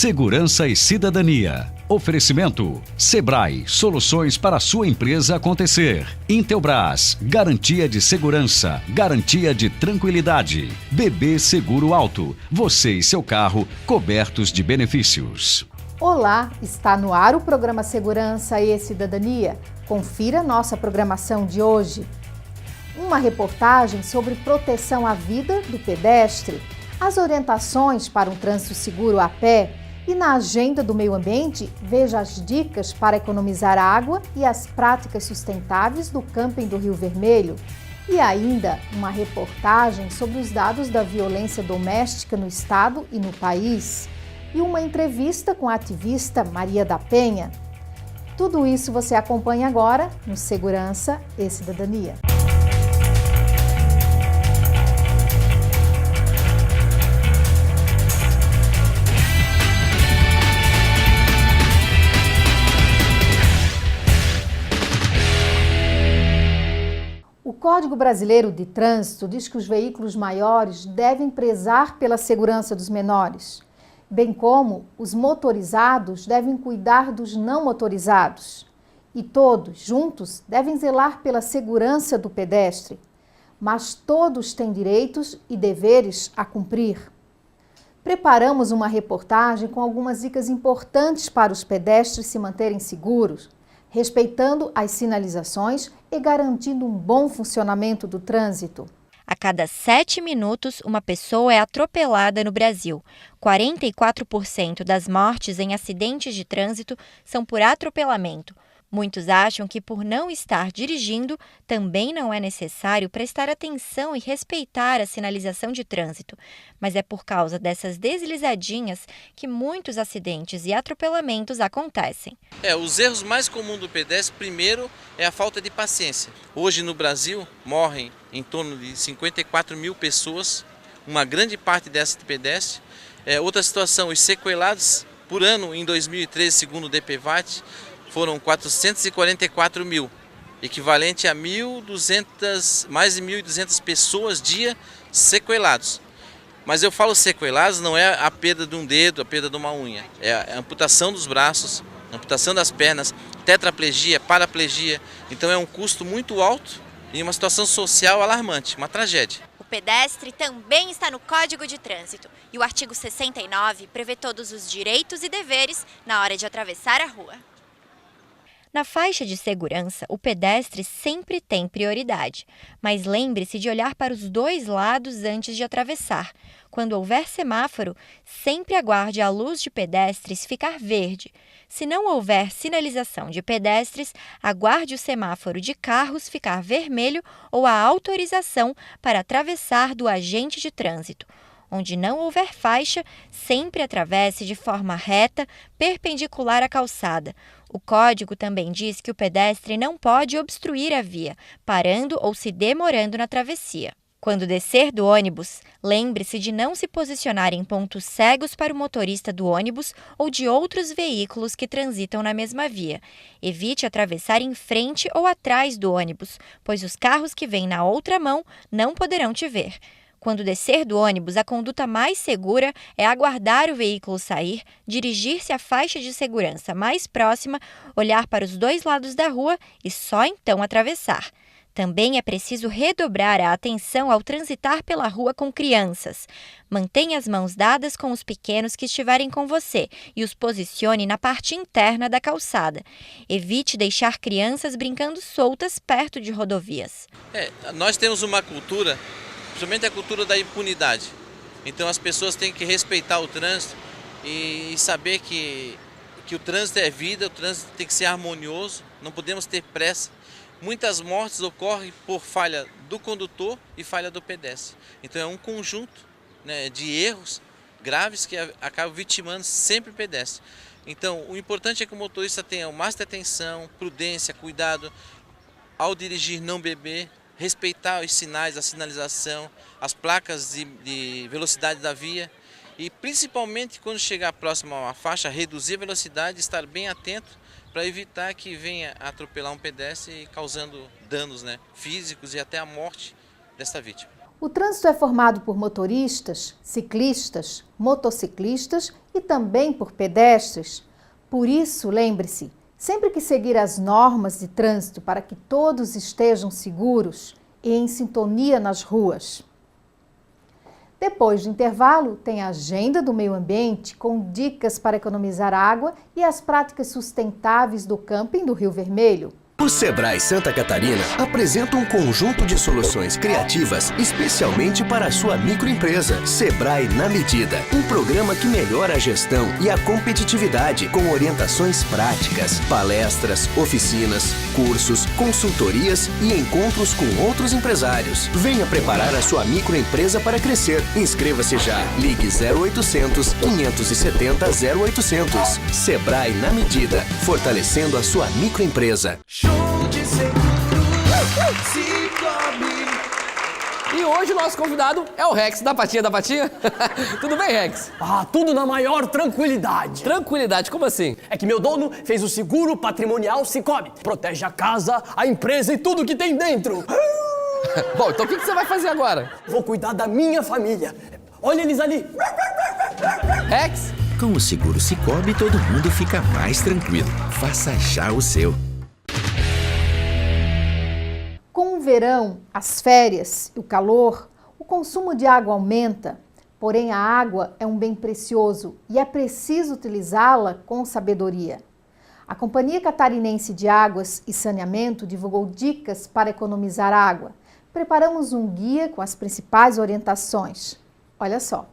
Segurança e Cidadania. Oferecimento: Sebrae, soluções para a sua empresa acontecer. Intelbras, garantia de segurança, garantia de tranquilidade. BB Seguro Auto, você e seu carro cobertos de benefícios. Olá, está no ar o programa Segurança e Cidadania. Confira nossa programação de hoje. Uma reportagem sobre proteção à vida do pedestre, as orientações para um trânsito seguro a pé e na agenda do meio ambiente, veja as dicas para economizar água e as práticas sustentáveis do camping do Rio Vermelho. E ainda uma reportagem sobre os dados da violência doméstica no estado e no país. E uma entrevista com a ativista Maria da Penha. Tudo isso você acompanha agora no Segurança e Cidadania. O Código Brasileiro de Trânsito diz que os veículos maiores devem prezar pela segurança dos menores, bem como os motorizados devem cuidar dos não motorizados. E todos, juntos, devem zelar pela segurança do pedestre. Mas todos têm direitos e deveres a cumprir. Preparamos uma reportagem com algumas dicas importantes para os pedestres se manterem seguros, respeitando as sinalizações e garantindo um bom funcionamento do trânsito. A cada 7 minutos, uma pessoa é atropelada no Brasil. 44% das mortes em acidentes de trânsito são por atropelamento. Muitos acham que, por não estar dirigindo, também não é necessário prestar atenção e respeitar a sinalização de trânsito. Mas é por causa dessas deslizadinhas que muitos acidentes e atropelamentos acontecem. Os erros mais comuns do pedestre, primeiro, é a falta de paciência. Hoje no Brasil, morrem em torno de 54 mil pessoas, uma grande parte dessas de pedestre. Outra situação, os sequelados por ano em 2013, segundo o DPVAT, foram 444 mil, equivalente a mais de 1.200 pessoas dia sequelados. Mas eu falo sequelados, não é a perda de um dedo, a perda de uma unha. É a amputação dos braços, a amputação das pernas, tetraplegia, paraplegia. Então é um custo muito alto e uma situação social alarmante, uma tragédia. O pedestre também está no Código de Trânsito e o artigo 69 prevê todos os direitos e deveres na hora de atravessar a rua. Na faixa de segurança, o pedestre sempre tem prioridade, mas lembre-se de olhar para os dois lados antes de atravessar. Quando houver semáforo, sempre aguarde a luz de pedestres ficar verde. Se não houver sinalização de pedestres, aguarde o semáforo de carros ficar vermelho ou a autorização para atravessar do agente de trânsito. Onde não houver faixa, sempre atravesse de forma reta, perpendicular à calçada. O código também diz que o pedestre não pode obstruir a via, parando ou se demorando na travessia. Quando descer do ônibus, lembre-se de não se posicionar em pontos cegos para o motorista do ônibus ou de outros veículos que transitam na mesma via. Evite atravessar em frente ou atrás do ônibus, pois os carros que vêm na outra mão não poderão te ver. Quando descer do ônibus, a conduta mais segura é aguardar o veículo sair, dirigir-se à faixa de segurança mais próxima, olhar para os dois lados da rua e só então atravessar. Também é preciso redobrar a atenção ao transitar pela rua com crianças. Mantenha as mãos dadas com os pequenos que estiverem com você e os posicione na parte interna da calçada. Evite deixar crianças brincando soltas perto de rodovias. Nós temos uma cultura, principalmente a cultura da impunidade. Então as pessoas têm que respeitar o trânsito e saber que o trânsito é vida, o trânsito tem que ser harmonioso, não podemos ter pressa. Muitas mortes ocorrem por falha do condutor e falha do pedestre. Então é um conjunto, de erros graves que acabam vitimando sempre o pedestre. Então o importante é que o motorista tenha o máximo de atenção, prudência, cuidado ao dirigir, não beber, respeitar os sinais, a sinalização, as placas de velocidade da via e principalmente quando chegar próximo a uma faixa, reduzir a velocidade e estar bem atento para evitar que venha atropelar um pedestre causando danos, físicos e até a morte dessa vítima. O trânsito é formado por motoristas, ciclistas, motociclistas e também por pedestres. Por isso, lembre-se, sempre que seguir as normas de trânsito para que todos estejam seguros e em sintonia nas ruas. Depois do intervalo, tem a Agenda do Meio Ambiente com dicas para economizar água e as práticas sustentáveis do camping do Rio Vermelho. O Sebrae Santa Catarina apresenta um conjunto de soluções criativas especialmente para a sua microempresa. Sebrae na Medida, um programa que melhora a gestão e a competitividade com orientações práticas, palestras, oficinas, cursos, consultorias e encontros com outros empresários. Venha preparar a sua microempresa para crescer. Inscreva-se já. Ligue 0800 570 0800. Sebrae na Medida, fortalecendo a sua microempresa. E hoje o nosso convidado é o Rex, da Patinha da Patinha. Tudo bem, Rex? Tudo na maior tranquilidade. Tranquilidade, como assim? É que meu dono fez o seguro patrimonial Sicoob. Protege a casa, a empresa e tudo que tem dentro. Bom, então o que você vai fazer agora? Vou cuidar da minha família. Olha eles ali. Rex? Com o seguro Sicoob, todo mundo fica mais tranquilo. Faça já o seu. Com o verão, as férias e o calor, o consumo de água aumenta. Porém, a água é um bem precioso e é preciso utilizá-la com sabedoria. A Companhia Catarinense de Águas e Saneamento divulgou dicas para economizar água. Preparamos um guia com as principais orientações. Olha só.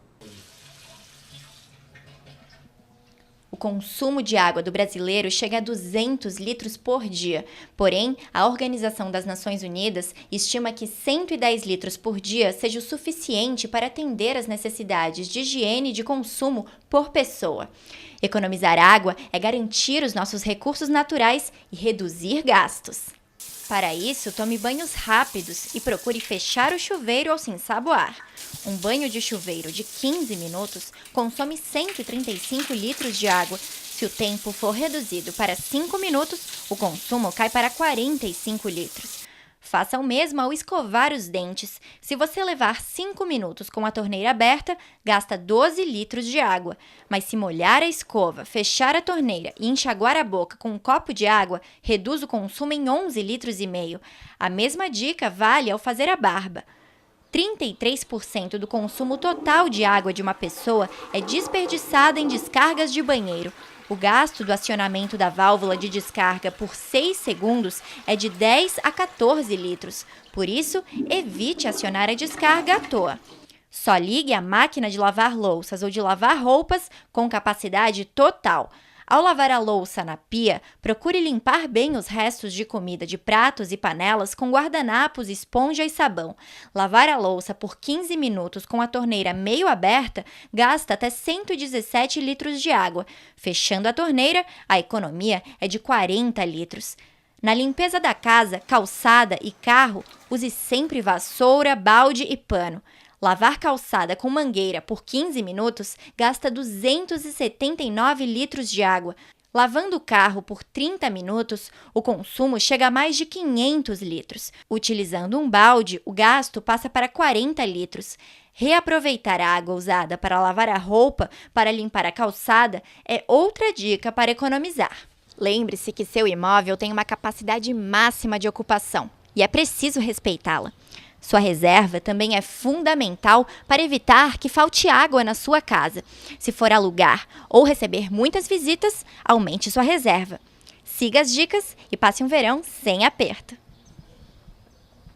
O consumo de água do brasileiro chega a 200 litros por dia. Porém, a Organização das Nações Unidas estima que 110 litros por dia seja o suficiente para atender às necessidades de higiene e de consumo por pessoa. Economizar água é garantir os nossos recursos naturais e reduzir gastos. Para isso, tome banhos rápidos e procure fechar o chuveiro ao se ensaboar. Um banho de chuveiro de 15 minutos consome 135 litros de água. Se o tempo for reduzido para 5 minutos, o consumo cai para 45 litros. Faça o mesmo ao escovar os dentes. Se você levar 5 minutos com a torneira aberta, gasta 12 litros de água. Mas se molhar a escova, fechar a torneira e enxaguar a boca com um copo de água, reduz o consumo em 11 litros e meio. A mesma dica vale ao fazer a barba. 33% do consumo total de água de uma pessoa é desperdiçado em descargas de banheiro. O gasto do acionamento da válvula de descarga por 6 segundos é de 10 a 14 litros. Por isso, evite acionar a descarga à toa. Só ligue a máquina de lavar louças ou de lavar roupas com capacidade total. Ao lavar a louça na pia, procure limpar bem os restos de comida de pratos e panelas com guardanapos, esponja e sabão. Lavar a louça por 15 minutos com a torneira meio aberta gasta até 117 litros de água. Fechando a torneira, a economia é de 40 litros. Na limpeza da casa, calçada e carro, use sempre vassoura, balde e pano. Lavar calçada com mangueira por 15 minutos gasta 279 litros de água. Lavando o carro por 30 minutos, o consumo chega a mais de 500 litros. Utilizando um balde, o gasto passa para 40 litros. Reaproveitar a água usada para lavar a roupa para limpar a calçada é outra dica para economizar. Lembre-se que seu imóvel tem uma capacidade máxima de ocupação e é preciso respeitá-la. Sua reserva também é fundamental para evitar que falte água na sua casa. Se for alugar ou receber muitas visitas, aumente sua reserva. Siga as dicas e passe um verão sem aperto.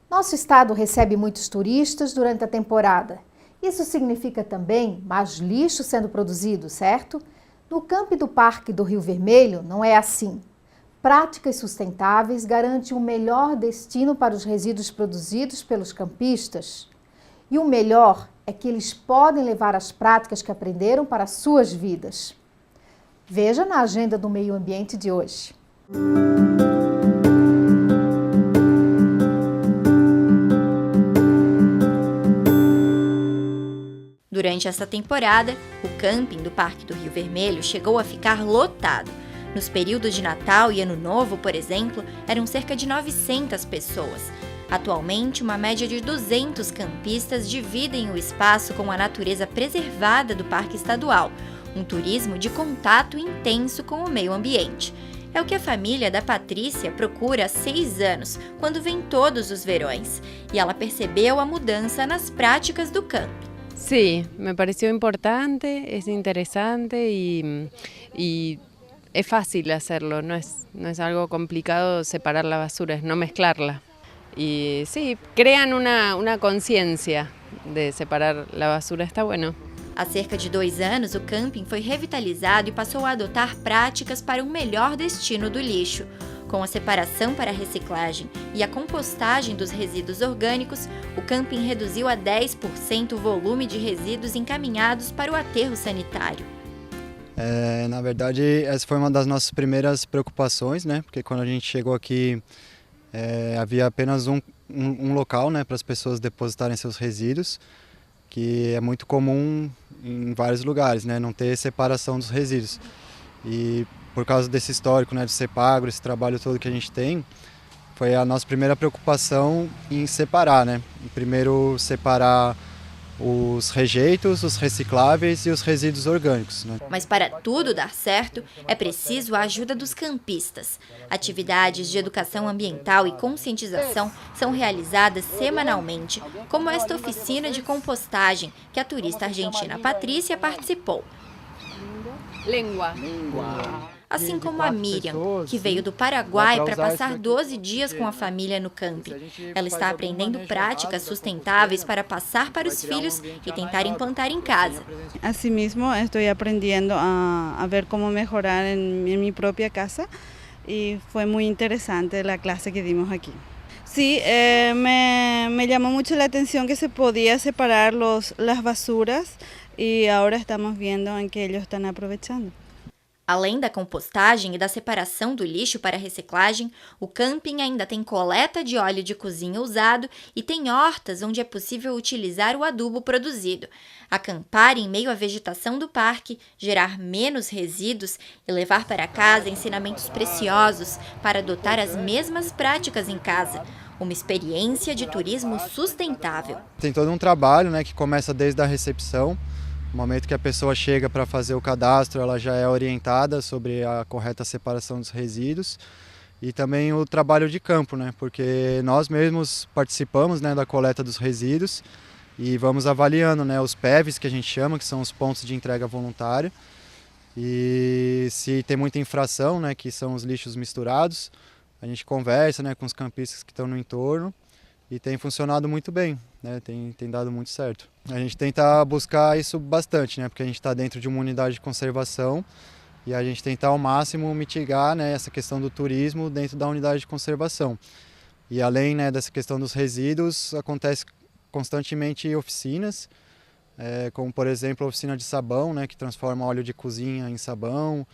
Nosso estado recebe muitos turistas durante a temporada. Isso significa também mais lixo sendo produzido, certo? No campo do Parque do Rio Vermelho não é assim. Práticas sustentáveis garantem um melhor destino para os resíduos produzidos pelos campistas. E o melhor é que eles podem levar as práticas que aprenderam para as suas vidas. Veja na Agenda do Meio Ambiente de hoje. Durante essa temporada, o camping do Parque do Rio Vermelho chegou a ficar lotado. Nos períodos de Natal e Ano Novo, por exemplo, eram cerca de 900 pessoas. Atualmente, uma média de 200 campistas dividem o espaço com a natureza preservada do Parque Estadual, um turismo de contato intenso com o meio ambiente. É o que a família da Patrícia procura há 6 anos, quando vem todos os verões, e ela percebeu a mudança nas práticas do camping. Sí, me pareció importante, es interesante y es fácil hacerlo, no es algo complicado separar la basura, es no mezclarla. Y sí, crean una conciencia de separar la basura, está bueno. Há cerca de 2 anos, o camping foi revitalizado e passou a adotar práticas para um melhor destino do lixo. Com a separação para a reciclagem e a compostagem dos resíduos orgânicos, o camping reduziu a 10% o volume de resíduos encaminhados para o aterro sanitário. Na verdade, essa foi uma das nossas primeiras preocupações, né? Porque quando a gente chegou aqui, havia apenas um local, né, para as pessoas depositarem seus resíduos, que é muito comum em vários lugares, né, não ter separação dos resíduos. E por causa desse histórico, né, de Sepagro, esse trabalho todo que a gente tem, foi a nossa primeira preocupação em separar, né? Primeiro separar os rejeitos, os recicláveis e os resíduos orgânicos, né? Mas para tudo dar certo, é preciso a ajuda dos campistas. Atividades de educação ambiental e conscientização são realizadas semanalmente, como esta oficina de compostagem que a turista argentina Patrícia participou. Assim como a Miriam, que veio do Paraguai para passar 12 dias com a família no camping. Ela está aprendendo práticas sustentáveis para passar para os filhos e tentar implantar em casa. Asimismo, estou aprendendo a ver como melhorar em minha própria casa e foi muito interessante a classe que dimos aqui. Sí, me llamó mucho la atención que se podía separar las basuras y ahora estamos viendo en que ellos están aprovechando. Além da compostagem e da separação do lixo para reciclagem, o camping ainda tem coleta de óleo de cozinha usado e tem hortas onde é possível utilizar o adubo produzido. Acampar em meio à vegetação do parque, gerar menos resíduos e levar para casa ensinamentos preciosos para adotar as mesmas práticas em casa. Uma experiência de turismo sustentável. Tem todo um trabalho, né, que começa desde a recepção. No momento que a pessoa chega para fazer o cadastro, ela já é orientada sobre a correta separação dos resíduos e também o trabalho de campo, né? Porque nós mesmos participamos, né, da coleta dos resíduos e vamos avaliando, né, os PEVs, que a gente chama, que são os pontos de entrega voluntária, e se tem muita infração, né, que são os lixos misturados, a gente conversa, né, com os campistas que estão no entorno. E tem funcionado muito bem, né? Tem dado muito certo. A gente tenta buscar isso bastante, né? Porque a gente está dentro de uma unidade de conservação e a gente tenta ao máximo mitigar, né, essa questão do turismo dentro da unidade de conservação. E além, né, dessa questão dos resíduos, acontece constantemente oficinas, como por exemplo a oficina de sabão, né, que transforma óleo de cozinha em sabão.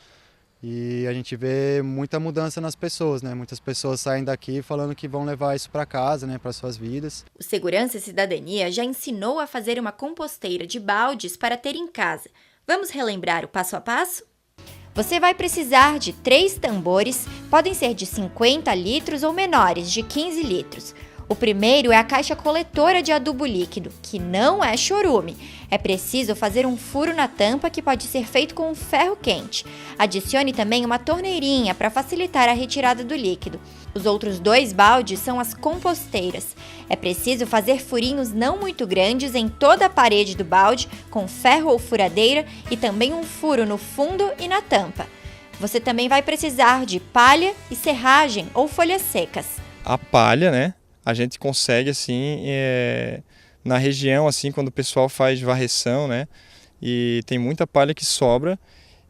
E a gente vê muita mudança nas pessoas, né? Muitas pessoas saem daqui falando que vão levar isso para casa, né? Para suas vidas. O Segurança e Cidadania já ensinou a fazer uma composteira de baldes para ter em casa. Vamos relembrar o passo a passo? Você vai precisar de 3 tambores, podem ser de 50 litros ou menores, de 15 litros. O primeiro é a caixa coletora de adubo líquido, que não é chorume. É preciso fazer um furo na tampa que pode ser feito com um ferro quente. Adicione também uma torneirinha para facilitar a retirada do líquido. Os outros 2 baldes são as composteiras. É preciso fazer furinhos não muito grandes em toda a parede do balde, com ferro ou furadeira, e também um furo no fundo e na tampa. Você também vai precisar de palha e serragem ou folhas secas. A palha, né? A gente consegue, assim, na região, assim, quando o pessoal faz varreção, né, e tem muita palha que sobra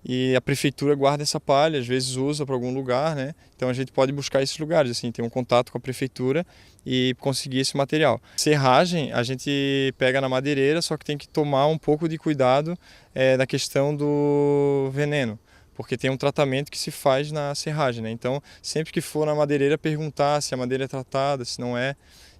e a prefeitura guarda essa palha, às vezes usa para algum lugar, né, então a gente pode buscar esses lugares, assim, ter um contato com a prefeitura e conseguir esse material. Serragem a gente pega na madeireira, só que tem que tomar um pouco de cuidado da questão do veneno, porque tem um tratamento que se faz na serragem, né? Então, sempre que for na madeireira, perguntar se a madeira é tratada, se não é.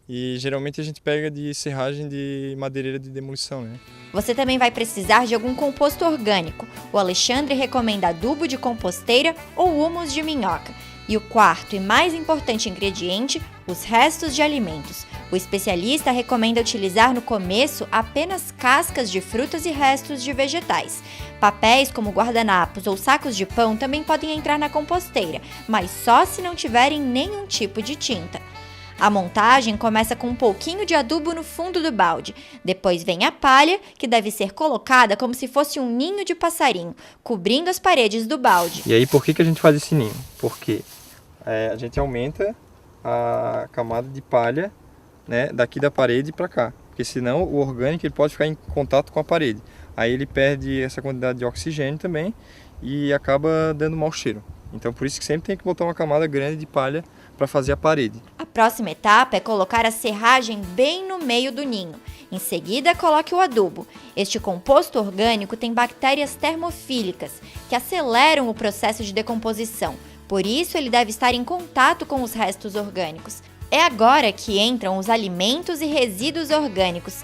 E geralmente a gente pega de serragem de madeireira de demolição, né? Você também vai precisar de algum composto orgânico. O Alexandre recomenda adubo de composteira ou humus de minhoca. E o quarto e mais importante ingrediente, os restos de alimentos. O especialista recomenda utilizar no começo apenas cascas de frutas e restos de vegetais. Papéis como guardanapos ou sacos de pão também podem entrar na composteira, mas só se não tiverem nenhum tipo de tinta. A montagem começa com um pouquinho de adubo no fundo do balde. Depois vem a palha, que deve ser colocada como se fosse um ninho de passarinho, cobrindo as paredes do balde. E aí, por que a gente faz esse ninho? Porque a gente aumenta a camada de palha, né, daqui da parede para cá. Porque senão o orgânico ele pode ficar em contato com a parede. Aí ele perde essa quantidade de oxigênio também e acaba dando mau cheiro. Então por isso que sempre tem que botar uma camada grande de palha para fazer a parede. A próxima etapa é colocar a serragem bem no meio do ninho. Em seguida, coloque o adubo. Este composto orgânico tem bactérias termofílicas, que aceleram o processo de decomposição. Por isso, ele deve estar em contato com os restos orgânicos. É agora que entram os alimentos e resíduos orgânicos,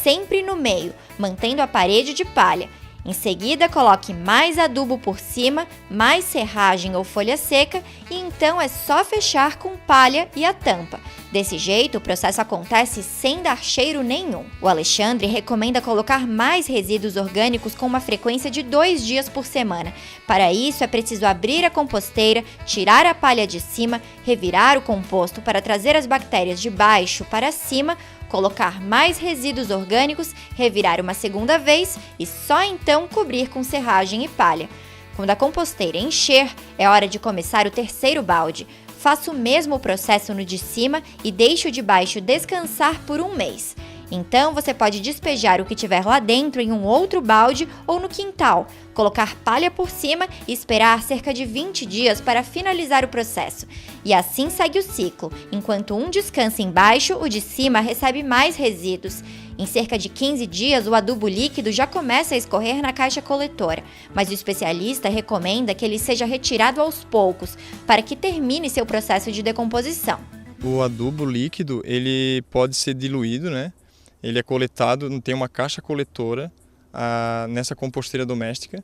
sempre no meio, mantendo a parede de palha. Em seguida, coloque mais adubo por cima, mais serragem ou folha seca e então é só fechar com palha e a tampa. Desse jeito, o processo acontece sem dar cheiro nenhum. O Alexandre recomenda colocar mais resíduos orgânicos com uma frequência de 2 dias por semana. Para isso, é preciso abrir a composteira, tirar a palha de cima, revirar o composto para trazer as bactérias de baixo para cima, colocar mais resíduos orgânicos, revirar uma segunda vez e só então cobrir com serragem e palha. Quando a composteira encher, é hora de começar o terceiro balde. Faça o mesmo processo no de cima e deixe o de baixo descansar por 1 mês. Então você pode despejar o que tiver lá dentro em um outro balde ou no quintal, colocar palha por cima e esperar cerca de 20 dias para finalizar o processo. E assim segue o ciclo. Enquanto um descansa embaixo, o de cima recebe mais resíduos. Em cerca de 15 dias, o adubo líquido já começa a escorrer na caixa coletora, mas o especialista recomenda que ele seja retirado aos poucos, para que termine seu processo de decomposição. O adubo líquido, ele pode ser diluído, né? Ele é coletado, tem uma caixa coletora nessa composteira doméstica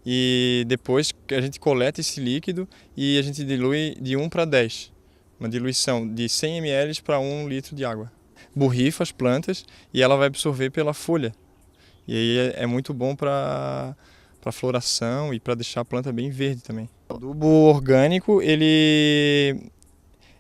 e depois a gente coleta esse líquido e a gente dilui de 1 para 10, uma diluição de 100 ml para 1 litro de água. Borrifa as plantas e ela vai absorver pela folha. E aí é muito bom para floração e para deixar a planta bem verde também. O adubo orgânico, ele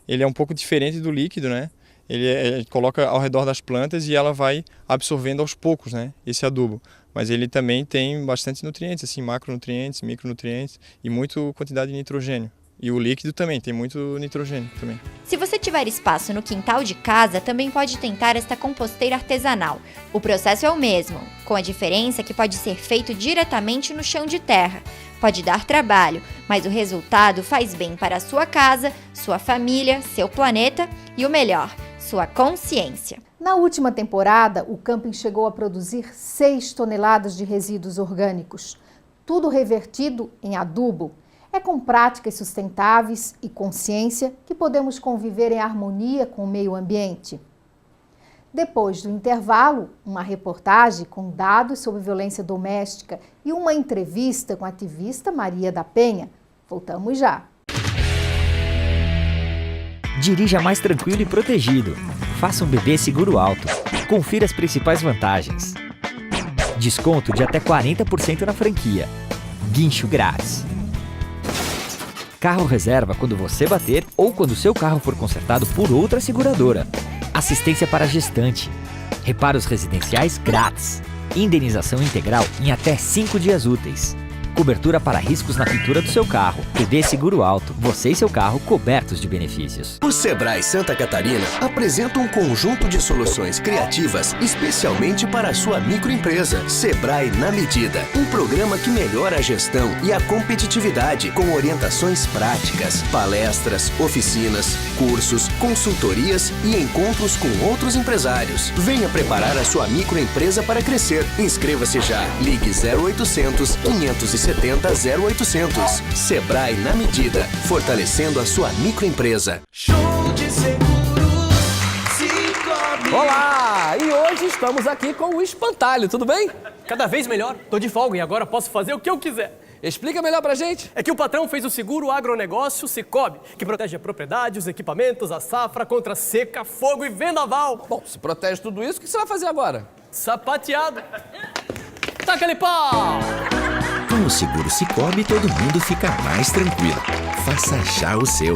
é um pouco diferente do líquido, né? Ele coloca ao redor das plantas e ela vai absorvendo aos poucos, né, esse adubo. Mas ele também tem bastante nutrientes, assim, macronutrientes, micronutrientes e muita quantidade de nitrogênio. E o líquido também, tem muito nitrogênio também. Se você tiver espaço no quintal de casa, também pode tentar esta composteira artesanal. O processo é o mesmo, com a diferença que pode ser feito diretamente no chão de terra. Pode dar trabalho, mas o resultado faz bem para a sua casa, sua família, seu planeta e o melhor, sua consciência. Na última temporada, o camping chegou a produzir 6 toneladas de resíduos orgânicos, tudo revertido em adubo. É com práticas sustentáveis e consciência que podemos conviver em harmonia com o meio ambiente. Depois do intervalo, uma reportagem com dados sobre violência doméstica e uma entrevista com a ativista Maria da Penha. Voltamos já. Dirija mais tranquilo e protegido. Faça um bebê seguro alto. Confira as principais vantagens. Desconto de até 40% na franquia. Guincho grátis. Carro reserva quando você bater ou quando seu carro for consertado por outra seguradora. Assistência para gestante. Reparos residenciais grátis. Indenização integral em até 5 dias úteis. Cobertura para riscos na pintura do seu carro. PB Seguro Alto. Você e seu carro cobertos de benefícios. O Sebrae Santa Catarina apresenta um conjunto de soluções criativas especialmente para a sua microempresa. Sebrae na Medida. Um programa que melhora a gestão e a competitividade com orientações práticas, palestras, oficinas, cursos, consultorias e encontros com outros empresários. Venha preparar a sua microempresa para crescer. Inscreva-se já. Ligue 0800 570 0800. Sebrae na Medida, fortalecendo a sua microempresa. Show de Seguros Cicobi. Olá! E hoje estamos aqui com o Espantalho, tudo bem? Cada vez melhor. Tô de folga e agora posso fazer o que eu quiser. Explica melhor pra gente. É que o patrão fez o seguro agronegócio Cicobi, que protege a propriedade, os equipamentos, a safra contra seca, fogo e vendaval. Bom, se protege tudo isso, o que você vai fazer agora? Sapateado. Taca-lhe pau! Com o seguro Cicobi, todo mundo fica mais tranquilo. Faça já o seu.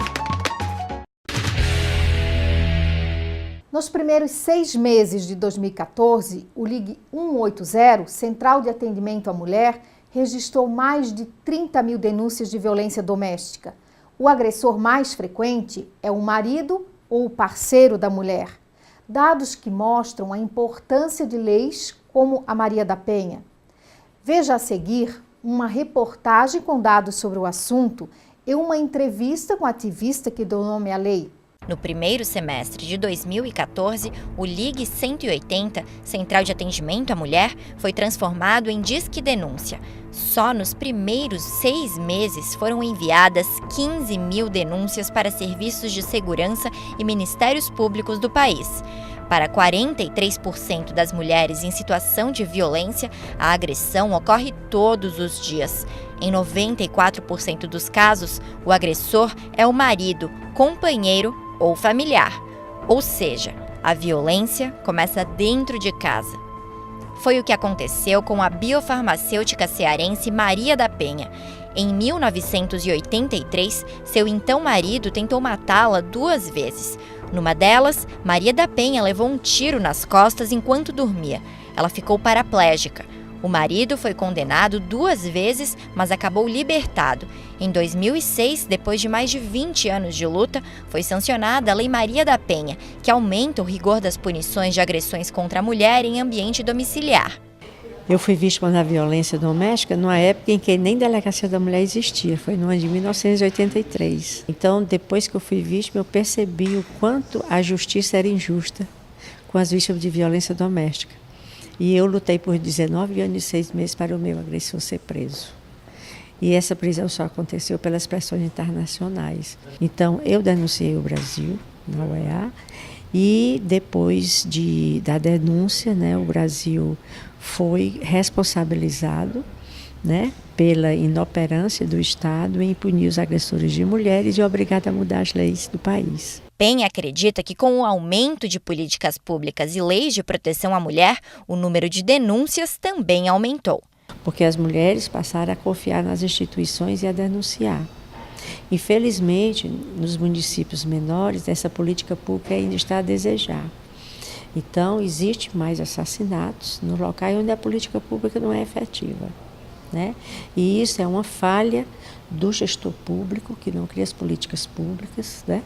Nos primeiros 6 meses de 2014, o Ligue 180, Central de Atendimento à Mulher, registrou mais de 30 mil denúncias de violência doméstica. O agressor mais frequente é o marido ou o parceiro da mulher. Dados que mostram a importância de leis como a Maria da Penha. Veja a seguir uma reportagem com dados sobre o assunto e uma entrevista com a ativista que deu nome à lei. No primeiro semestre de 2014, o Ligue 180, Central de Atendimento à Mulher, foi transformado em Disque Denúncia. Só nos primeiros 6 meses foram enviadas 15 mil denúncias para serviços de segurança e ministérios públicos do país. Para 43% das mulheres em situação de violência, a agressão ocorre todos os dias. Em 94% dos casos, o agressor é o marido, companheiro ou familiar. Ou seja, a violência começa dentro de casa. Foi o que aconteceu com a biofarmacêutica cearense Maria da Penha. Em 1983, seu então marido tentou matá-la 2 vezes. Numa delas, Maria da Penha levou um tiro nas costas enquanto dormia. Ela ficou paraplégica. O marido foi condenado 2 vezes, mas acabou libertado. Em 2006, depois de mais de 20 anos de luta, foi sancionada a Lei Maria da Penha, que aumenta o rigor das punições de agressões contra a mulher em ambiente domiciliar. Eu fui vítima da violência doméstica numa época em que nem delegacia da mulher existia, foi no ano de 1983. Então, depois que eu fui vítima, eu percebi o quanto a justiça era injusta com as vítimas de violência doméstica. E eu lutei por 19 anos e 6 meses para o meu agressor ser preso. E essa prisão só aconteceu pelas pressões internacionais. Então, eu denunciei o Brasil na OEA e depois da denúncia, né, o Brasil foi responsabilizado, né, pela inoperância do Estado em punir os agressores de mulheres e obrigado a mudar as leis do país. Penha acredita que com o aumento de políticas públicas e leis de proteção à mulher, o número de denúncias também aumentou. Porque as mulheres passaram a confiar nas instituições e a denunciar. Infelizmente, nos municípios menores, essa política pública ainda está a desejar. Então, existe mais assassinatos no local onde a política pública não é efetiva, né? E isso é uma falha do gestor público, que não cria as políticas públicas, né,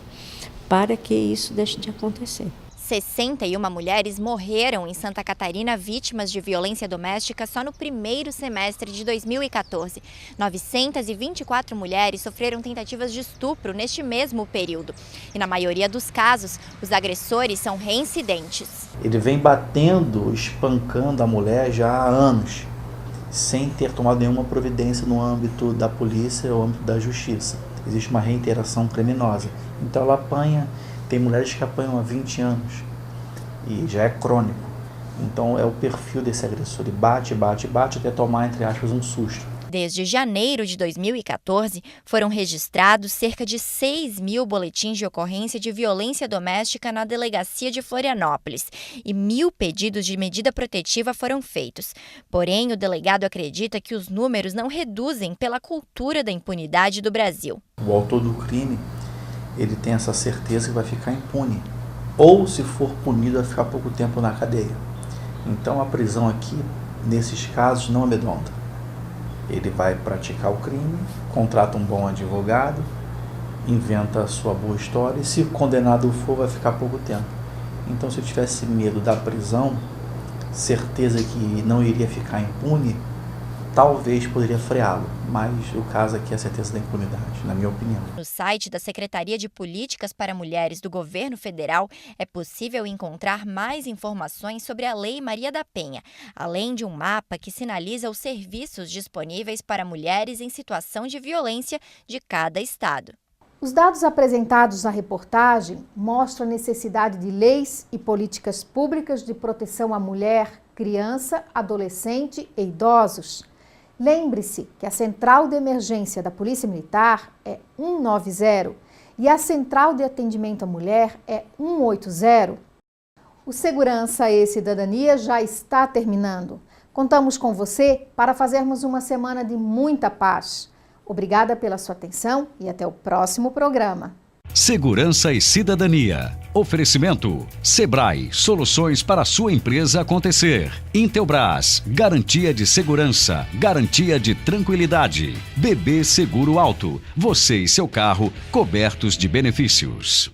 para que isso deixe de acontecer. 61 mulheres morreram em Santa Catarina vítimas de violência doméstica só no primeiro semestre de 2014. 924 mulheres sofreram tentativas de estupro neste mesmo período. E na maioria dos casos, os agressores são reincidentes. Ele vem batendo, espancando a mulher já há anos, sem ter tomado nenhuma providência no âmbito da polícia ou no âmbito da justiça. Existe uma reiteração criminosa. Então ela apanha. Tem mulheres que apanham há 20 anos e já é crônico. Então é o perfil desse agressor. Ele bate, bate, bate até tomar, entre aspas, um susto. Desde janeiro de 2014, foram registrados cerca de 6 mil boletins de ocorrência de violência doméstica na delegacia de Florianópolis e 1.000 pedidos de medida protetiva foram feitos. Porém, o delegado acredita que os números não reduzem pela cultura da impunidade do Brasil. O autor do crime, ele tem essa certeza que vai ficar impune. Ou, se for punido, vai ficar pouco tempo na cadeia. Então, a prisão aqui, nesses casos, não amedronta. Ele vai praticar o crime, contrata um bom advogado, inventa a sua boa história e, se condenado for, vai ficar pouco tempo. Então, se eu tivesse medo da prisão, certeza que não iria ficar impune, talvez poderia freá-lo, mas o caso aqui é a certeza da impunidade, na minha opinião. No site da Secretaria de Políticas para Mulheres do Governo Federal é possível encontrar mais informações sobre a Lei Maria da Penha, além de um mapa que sinaliza os serviços disponíveis para mulheres em situação de violência de cada estado. Os dados apresentados na reportagem mostram a necessidade de leis e políticas públicas de proteção à mulher, criança, adolescente e idosos. Lembre-se que a central de emergência da Polícia Militar é 190 e a central de atendimento à mulher é 180. O Segurança e Cidadania já está terminando. Contamos com você para fazermos uma semana de muita paz. Obrigada pela sua atenção e até o próximo programa. Segurança e Cidadania. Oferecimento: Sebrae, soluções para a sua empresa acontecer. Intelbras, garantia de segurança, garantia de tranquilidade. BB Seguro Alto, você e seu carro cobertos de benefícios.